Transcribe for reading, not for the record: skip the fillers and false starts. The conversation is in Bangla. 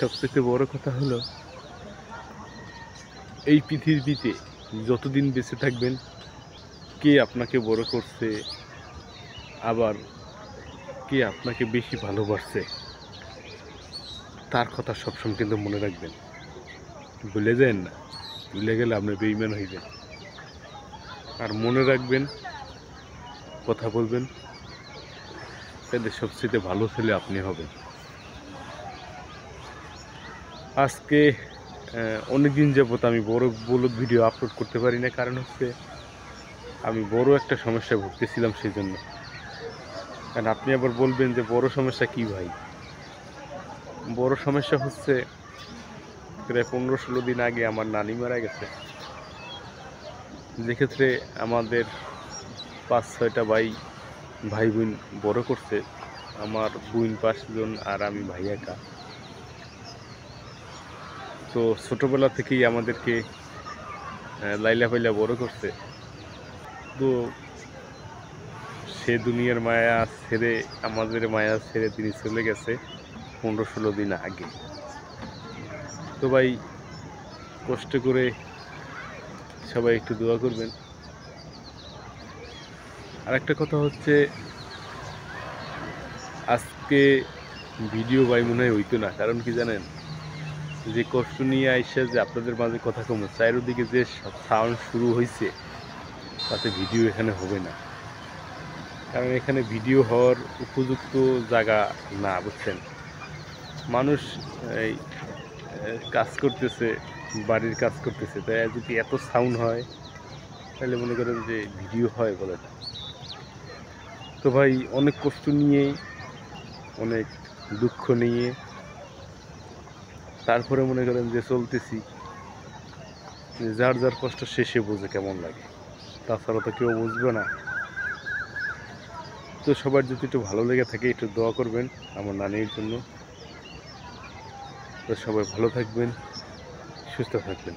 সবথেকে বড় কথা হলো এই পৃথিবীতে যতদিন বেঁচে থাকবেন কে আপনাকে বড় করছে, আবার কে আপনাকে বেশি ভালোবাসছে তার কথা সবসময় কিন্তু মনে রাখবেন। ভুলে যান না, ভুলে গেলে আপনি বেঈমান হইবেন। আর মনে রাখবেন, কথা বলবেন, তাহলে সবচেয়ে ভালো ছেলে আপনি হবেন। আজকে অনেক দিন যাবত আমি বড় ভিডিও আপলোড করতে পারি না, কারণ হচ্ছে আমি বড় একটা সমস্যায় ভুগতেছিলাম সেই জন্য। কারণ আপনি আবার বলবেন যে বড় সমস্যা কি ভাই? বড় সমস্যা হচ্ছে প্রায় 15-16 দিন আগে আমার নানি মারা গেছে, যেক্ষেত্রে আমাদের 5-6টা ভাই বোন বড় করছে। আমার বোন 5 জন আর আমি ভাই একা। তো ছোটোবেলা থেকেই আমাদেরকে লাইলা পাইলা বড় করছে। তো সে দুনিয়ার মায়া ছেড়ে, আমাদের মায়া ছেড়ে তিনি চলে গেছে 15-16 দিন আগে। তো ভাই, কষ্ট করে সবাই একটু দোয়া করবেন। আর একটা কথা হচ্ছে, আজকে ভিডিও ভাই মনে হয় হইতো না, কারণ কি জানেন, যে কষ্ট নিয়ে আইসা যে আপনাদের মাঝে কথা কম, চারিদিকে যে সাউন্ড শুরু হয়েছে, তাতে ভিডিও এখানে হবে না। কারণ এখানে ভিডিও হওয়ার উপযুক্ত জায়গা না, বুঝছেন। মানুষ এই কাজ করতেছে, বাড়ির কাজ করতেছে, তাই যদি এত সাউন্ড হয় তাহলে মনে করেন যে ভিডিও হয় বলে না। তো ভাই, অনেক কষ্ট নিয়ে, অনেক দুঃখ নিয়ে তারপরে মনে করেন যে চলতেছি। যার যার কষ্ট শেষে বোঝে কেমন লাগে, তাছাড়া তো কেউ বুঝবে না। তো সবার যদি একটু ভালো লেগে থাকে একটু দোয়া করবেন আমার নানির জন্য। তো সবাই ভালো থাকবেন, সুস্থ থাকবেন।